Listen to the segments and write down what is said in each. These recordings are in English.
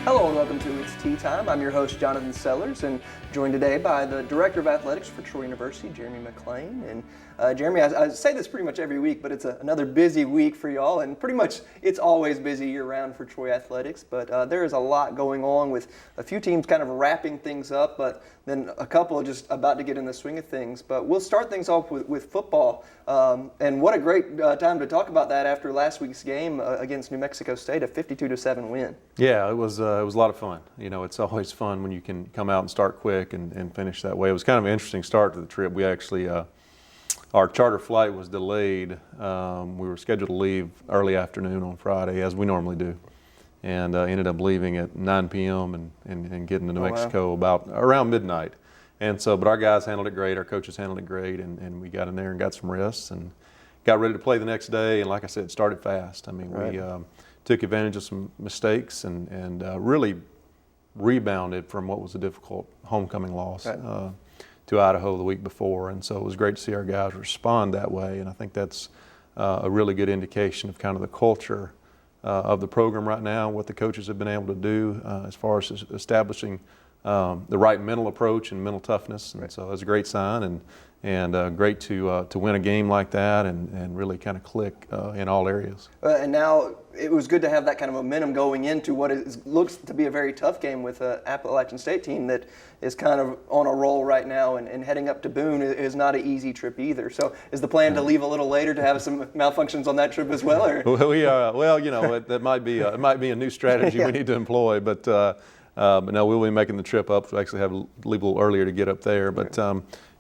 Hello and welcome to It's Tea Time. I'm your host, Jonathan Sellers, and joined today by the Director of Athletics for Troy University, Jeremy McClain. And Jeremy, I say this pretty much every week, but it's another busy week for y'all, and pretty much it's always busy year-round for Troy Athletics, but there is a lot going on with a few teams kind of wrapping things up, but then a couple just about to get in the swing of things. But we'll start things off with football, and what a great time to talk about that after last week's game against New Mexico State, a 52-7 win. Yeah, it was a lot of fun. You know, it's always fun when you can come out and start quick and finish that way. It was kind of an interesting start to the trip. We actually, our charter flight was delayed. We were scheduled to leave early afternoon on Friday, as we normally do, and ended up leaving at 9 p.m. and getting to New Mexico about around midnight. And so, but our guys handled it great. Our coaches handled it great, and we got in there and got some rest and got ready to play the next day. And like I said, started fast. I mean, we took advantage of some mistakes and really rebounded from what was a difficult homecoming loss to Idaho the week before. And so it was great to see our guys respond that way. And I think that's a really good indication of kind of the culture of the program right now, what the coaches have been able to do as far as establishing the right mental approach and mental toughness. And so that's a great sign, and great to win a game like that and really kind of click in all areas. And now it was good to have that kind of momentum going into what looks to be a very tough game with an Appalachian State team that is kind of on a roll right now, and heading up to Boone is not an easy trip either. So is the plan to leave a little later to have some malfunctions on that trip as well? Or? Well, you know, that might be a new strategy we need to employ, but no, we'll be making the trip up. We actually have to leave a little earlier to get up there. But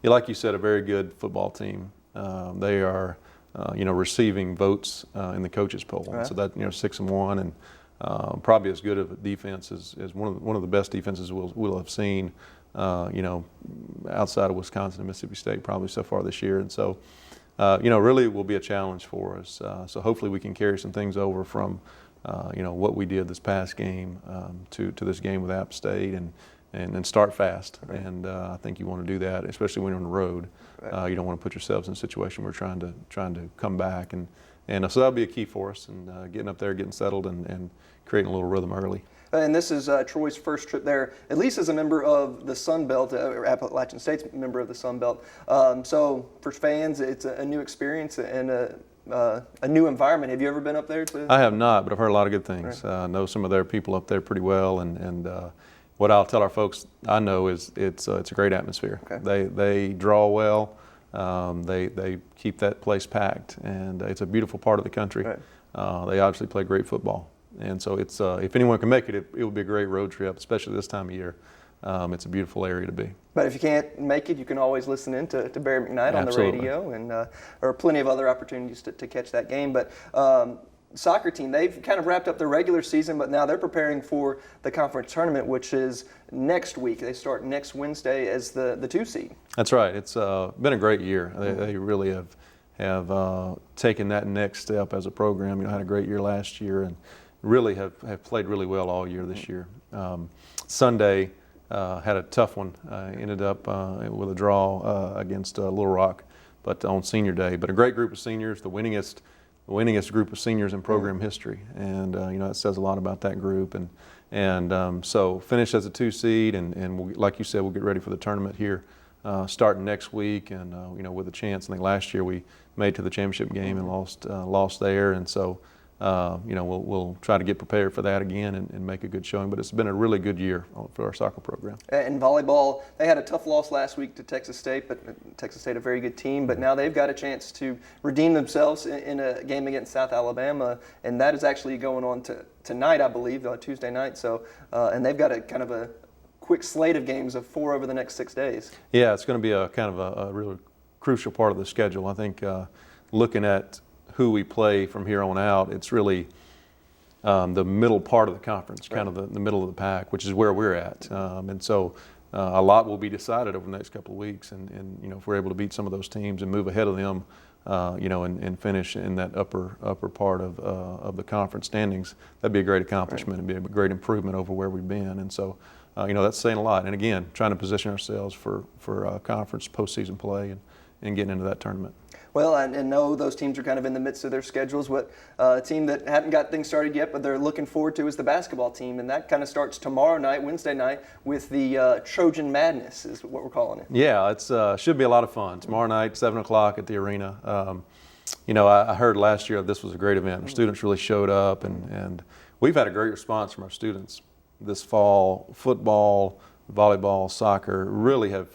like you said, a very good football team. They are, receiving votes in the coaches poll. Right. So that 6-1 and probably as good of a defense as one of the best defenses we'll have seen. Outside of Wisconsin and Mississippi State probably so far this year. And so, really will be a challenge for us. So hopefully we can carry some things over from what we did this past game to this game with App State and start fast. Right. And I think you want to do that, especially when you're on the road. Right. You don't want to put yourselves in a situation where you're trying to come back. And so that'll be a key for us, and getting up there, getting settled, and creating a little rhythm early. And this is Troy's first trip there, at least as a member of the Sun Belt, or Appalachian State's member of the Sun Belt. So for fans, it's a new experience and a new environment. Have you ever been up there? I have not, but I've heard a lot of good things. Right. I know some of their people up there pretty well, and what I'll tell our folks I know is it's a great atmosphere. Okay. They draw well. They keep that place packed, and it's a beautiful part of the country. Right. They obviously play great football, and so it's if anyone can make it, it would be a great road trip, especially this time of year. It's a beautiful area to be. But if you can't make it, you can always listen in to Barry McKnight on the radio, and there are plenty of other opportunities to catch that game. But soccer team, they've kind of wrapped up their regular season, but now they're preparing for the conference tournament, which is next week. They start next Wednesday as the 2 seed. That's right. It's been a great year. They really have taken that next step as a program. Had a great year last year, and really have played really well all year this year. Sunday had a tough one. Ended up with a draw against Little Rock, but on senior day. But a great group of seniors, the winningest group of seniors in program history, and it says a lot about that group. And so finished as a 2 seed, and we'll, like you said, we'll get ready for the tournament here starting next week, and with a chance. I think last year we made it to the championship game and lost there, and so. We'll try to get prepared for that again and make a good showing. But it's been a really good year for our soccer program. And volleyball, they had a tough loss last week to Texas State, but Texas State a very good team. But now they've got a chance to redeem themselves in a game against South Alabama, and that is actually going on tonight, I believe, Tuesday night. So, and they've got a kind of a quick slate of games of 4 over the next 6 days. Yeah, it's going to be a kind of a really crucial part of the schedule. I think looking at who we play from here on out, it's really the middle part of the conference, kind of the middle of the pack, which is where we're at. And so a lot will be decided over the next couple of weeks. And if we're able to beat some of those teams and move ahead of them, and finish in that upper part of the conference standings, that'd be a great accomplishment. It'd be a great improvement over where we've been. And so, that's saying a lot. And again, trying to position ourselves for conference postseason play and getting into that tournament. Well, and know those teams are kind of in the midst of their schedules. What a team that hadn't got things started yet, but they're looking forward to is the basketball team, and that kind of starts tomorrow night, Wednesday night, with the Trojan Madness, is what we're calling it. Yeah, it's should be a lot of fun. Tomorrow night, 7 o'clock at the arena. I heard last year this was a great event. Our students really showed up, and we've had a great response from our students this fall. Football, volleyball, soccer really have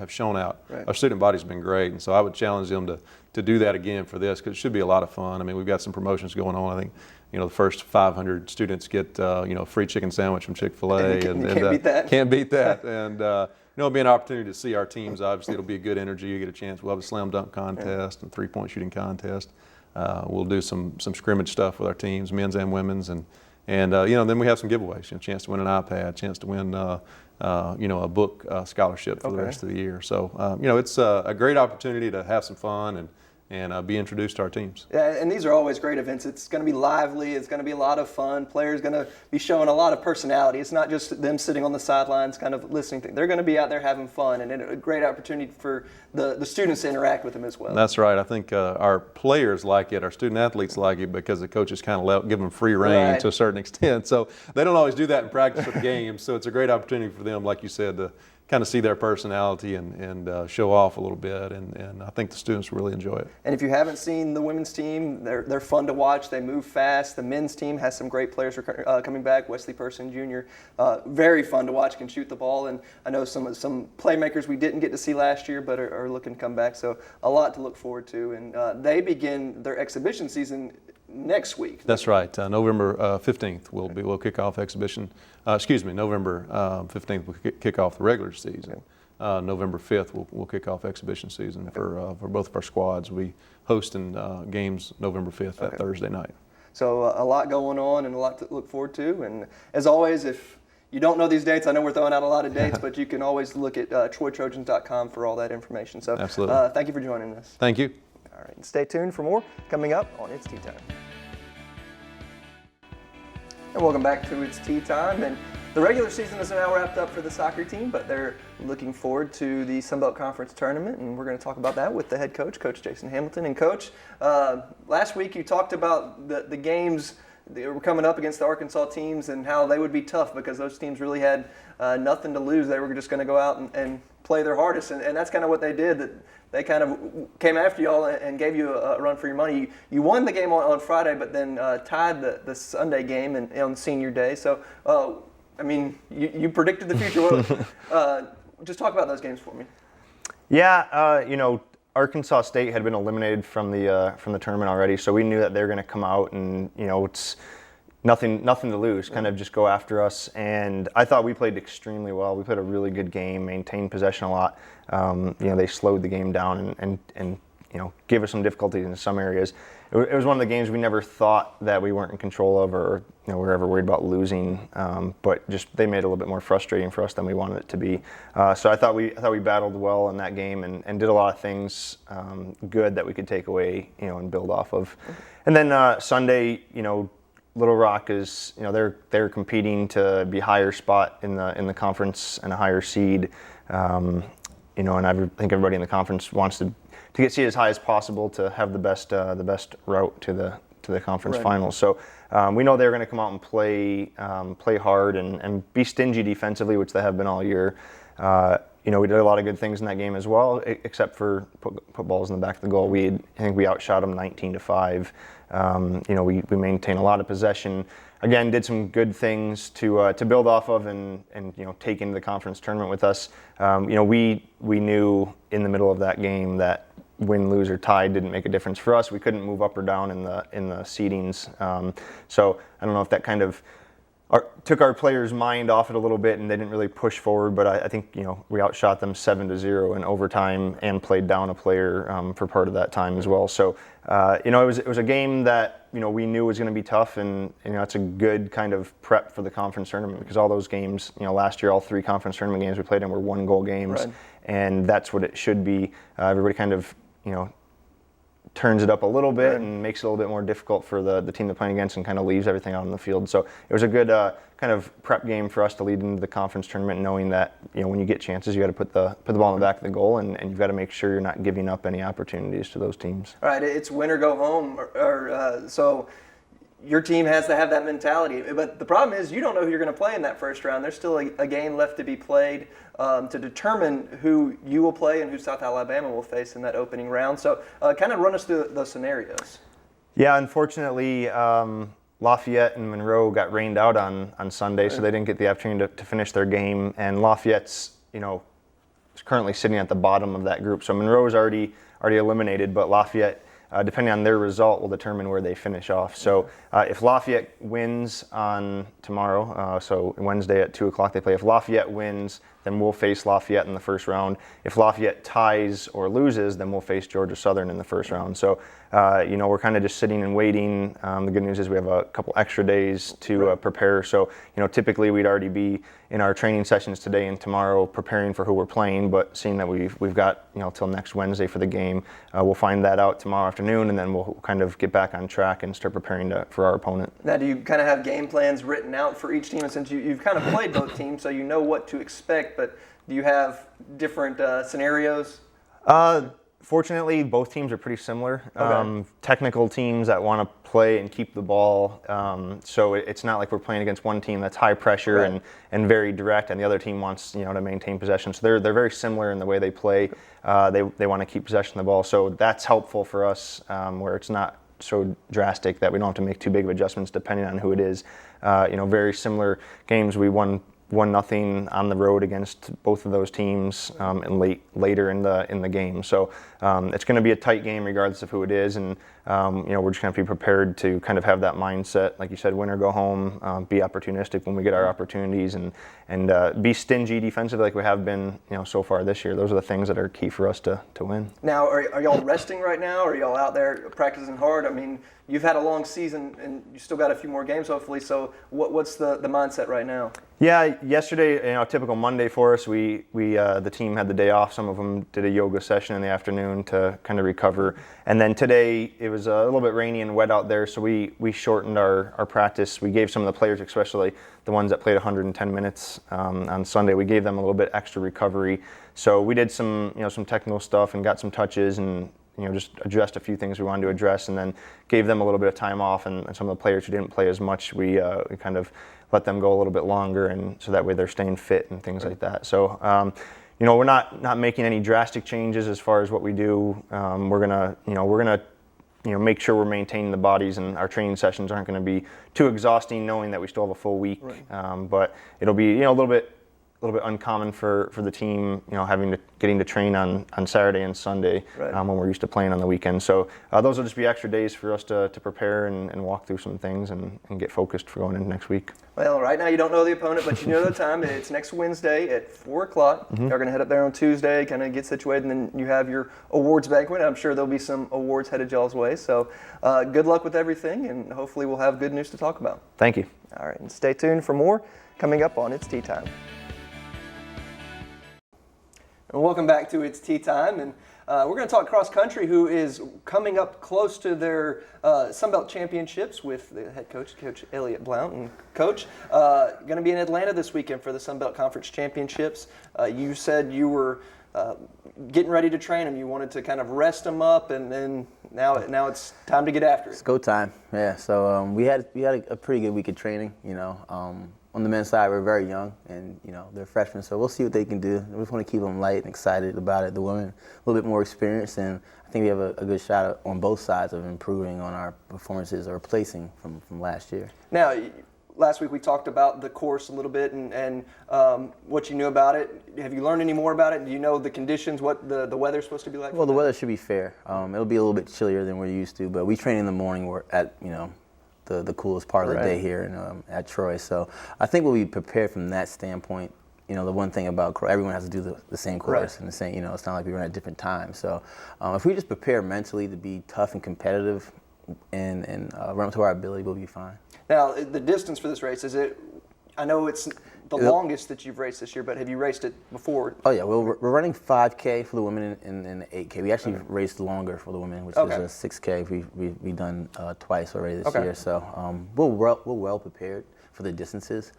shown out. Right. Our student body's been great, and so I would challenge them to do that again for this, because it should be a lot of fun. I mean, we've got some promotions going on. I think, the first 500 students get a free chicken sandwich from Chick-fil-A. Can't beat that. Can't beat that. And it'll be an opportunity to see our teams. Obviously, it'll be a good energy. You get a chance. We'll have a slam dunk contest and three-point shooting contest. We'll do some scrimmage stuff with our teams, men's and women's, and then we have some giveaways. A chance to win an iPad, chance to win a book scholarship for the rest of the year. So it's a great opportunity to have some fun and be introduced to our teams. Yeah, and these are always great events. It's going to be lively. It's going to be a lot of fun. Players going to be showing a lot of personality. It's not just them sitting on the sidelines kind of listening. They're going to be out there having fun, and a great opportunity for the students to interact with them as well. That's right. I think our players like it. Our student athletes like it because the coaches kind of give them free rein to a certain extent. So they don't always do that in practice or the games. So it's a great opportunity for them, like you said, to kind of see their personality and show off a little bit, and I think the students really enjoy it. And if you haven't seen the women's team, they're fun to watch. They move fast. The men's team has some great players coming back. Wesley Person Jr., very fun to watch, can shoot the ball, and I know some playmakers we didn't get to see last year but are looking to come back, so a lot to look forward to. And they begin their exhibition season next week. That's right. November 15th we'll kick off exhibition. November 15th we'll kick off the regular season. Okay. November 5th we'll kick off exhibition season for both of our squads. We hosting games November 5th that Thursday night. So a lot going on and a lot to look forward to. And as always, if you don't know these dates, I know we're throwing out a lot of dates, but you can always look at TroyTrojans.com for all that information. So absolutely. Thank you for joining us. Thank you. All right, stay tuned for more coming up on It's Tea Time. And welcome back to It's Tea Time. And the regular season is now wrapped up for the soccer team, but they're looking forward to the Sun Belt Conference tournament, and we're going to talk about that with the head coach, Coach Jason Hamilton. And Coach, last week you talked about the games that were coming up against the Arkansas teams and how they would be tough because those teams really had nothing to lose. They were just going to go out and play their hardest, and that's kind of what they did. They kind of came after you all and gave you a run for your money. You won the game on Friday, but then tied the Sunday game on senior day. So, you predicted the future. Just talk about those games for me. Yeah, Arkansas State had been eliminated from the tournament already, so we knew that they were going to come out and it's nothing to lose, kind of just go after us. And I thought we played extremely well. We played a really good game, maintained possession a lot. They slowed the game down and gave us some difficulties in some areas. It was one of the games we never thought that we weren't in control of, or we were ever worried about losing. But just they made it a little bit more frustrating for us than we wanted it to be. So I thought we battled well in that game and did a lot of things good that we could take away, and build off of. And then Sunday, Little Rock is, they're competing to be higher spot in the conference and a higher seed. And I think everybody in the conference wants to get seeded as high as possible to have the best route to the conference finals. So we know they're going to come out and play hard and be stingy defensively, which they have been all year. We did a lot of good things in that game as well, except for put balls in the back of the goal. I think we outshot them 19-5. We maintain a lot of possession. Again, did some good things to build off of and take into the conference tournament with us. We knew in the middle of that game that win, lose, or tie didn't make a difference for us. We couldn't move up or down in the seedings. So I don't know if that kind of took our players' mind off it a little bit, and they didn't really push forward. But I think we outshot them 7-0 in overtime and played down a player for part of that time as well. So it was a game that we knew was going to be tough, and it's a good kind of prep for the conference tournament because all those games, last year all 3 conference tournament games we played in were 1-goal games, and that's what it should be. Everybody kind of turns it up a little bit and makes it a little bit more difficult for the team they're playing against and kind of leaves everything out on the field. So it was a good kind of prep game for us to lead into the conference tournament, knowing that when you get chances, you got to put the ball in the back of the goal, and you've got to make sure you're not giving up any opportunities to those teams. All right, it's win or go home, so your team has to have that mentality. But the problem is you don't know who you're going to play in that first round. There's still a game left to be played to determine who you will play and who South Alabama will face in that opening round. So kind of run us through those scenarios. Yeah, unfortunately, Lafayette and Monroe got rained out on Sunday, so they didn't get the opportunity to finish their game. And Lafayette's, is currently sitting at the bottom of that group. So Monroe is already eliminated, but Lafayette, depending on their result, will determine where they finish off. So if Lafayette wins on tomorrow, so Wednesday at 2 o'clock they play, if Lafayette wins, then we'll face Lafayette in the first round. If Lafayette ties or loses, then we'll face Georgia Southern in the first round. So, we're kind of just sitting and waiting. The good news is we have a couple extra days to prepare. So, typically we'd already be in our training sessions today and tomorrow preparing for who we're playing, but seeing that we've got, till next Wednesday for the game, we'll find that out tomorrow afternoon, and then we'll kind of get back on track and start preparing for our opponent. Now, do you kind of have game plans written out for each team? And since you've kind of played both teams, so you know what to expect, but do you have different scenarios? Fortunately, both teams are pretty similar. Okay. Technical teams that want to play and keep the ball. So it's not like we're playing against one team that's high pressure and very direct, and the other team wants to maintain possession. So they're very similar in the way they play. They want to keep possession of the ball. So that's helpful for us, where it's not so drastic that we don't have to make too big of adjustments depending on who it is. Very similar games. We won 1-0 on the road against both of those teams, and later in the game. So it's going to be a tight game regardless of who it is, and we're just going to be prepared to kind of have that mindset, like you said, win or go home. Be opportunistic when we get our opportunities, and be stingy defensively like we have been so far this year. Those are the things that are key for us to win. Now, are y'all resting right now? Or are y'all out there practicing hard? I mean, you've had a long season and you still got a few more games hopefully. So what's the mindset right now? Yeah, yesterday, a typical Monday for us, we the team had the day off. Some of them did a yoga session in the afternoon to kind of recover. And then today, it was a little bit rainy and wet out there, so we shortened our practice. We gave some of the players, especially the ones that played 110 minutes on Sunday, we gave them a little bit extra recovery. So we did some technical stuff and got some touches and just addressed a few things we wanted to address, and then gave them a little bit of time off. And some of the players who didn't play as much, we kind of let them go a little bit longer, and so that way they're staying fit and things like that. So, we're not making any drastic changes as far as what we do. We're gonna make sure we're maintaining the bodies, and our training sessions aren't going to be too exhausting, knowing that we still have a full week. Right. But it'll be a little bit uncommon for the team, getting to train on Saturday and Sunday, when we're used to playing on the weekend. So those will just be extra days for us to prepare and walk through some things and get focused for going into next week. Well, right now you don't know the opponent, but you know the time. It's next Wednesday at 4 o'clock. You're going to head up there on Tuesday, kind of get situated, and then you have your awards banquet. I'm sure there'll be some awards headed y'all's way. So good luck with everything, and hopefully we'll have good news to talk about. Thank you. All right, and stay tuned for more coming up on It's Tea Time. And welcome back to It's Tea Time, and we're going to talk cross country, who is coming up close to their Sunbelt Championships with the head coach, Coach Elliott Blount, and Coach going to be in Atlanta this weekend for the Sunbelt Conference Championships. You said you were getting ready to train them. You wanted to kind of rest them up, and then now it's time to get after it. It's go time. Yeah. So we had a pretty good week of training. On the men's side, we're very young, and they're freshmen, so we'll see what they can do. We just want to keep them light and excited about it. The women, a little bit more experience, and I think we have a good shot on both sides of improving on our performances or replacing from last year. Now, last week we talked about the course a little bit and what you knew about it. Have you learned any more about it? Do you know the conditions, what the weather's supposed to be like? Well, the weather should be fair. It'll be a little bit chillier than we're used to, but we train in the morning. We're at the coolest part of the day here at Troy. So I think we'll be prepared from that standpoint. The one thing about everyone has to do the same course and the same, it's not like we run at different times. So if we just prepare mentally to be tough and competitive and run up to our ability, we'll be fine. Now, the distance for this race, I know it's the longest that you've raced this year, but have you raced it before? Oh yeah, well, we're running 5K for the women and the 8K. We actually raced longer for the women, which is a 6K. We've done twice already this year, so we're well prepared for the distances.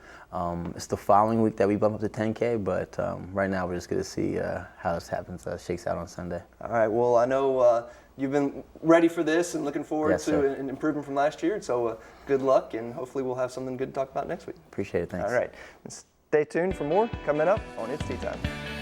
It's the following week that we bump up to 10K, but right now we're just going to see how this happens, shakes out on Sunday. All right. Well, I know you've been ready for this and looking forward Yes, to sir. an improvement from last year. So good luck, and hopefully we'll have something good to talk about next week. Appreciate it. Thanks. All right. Stay tuned for more coming up on It's Tea Time.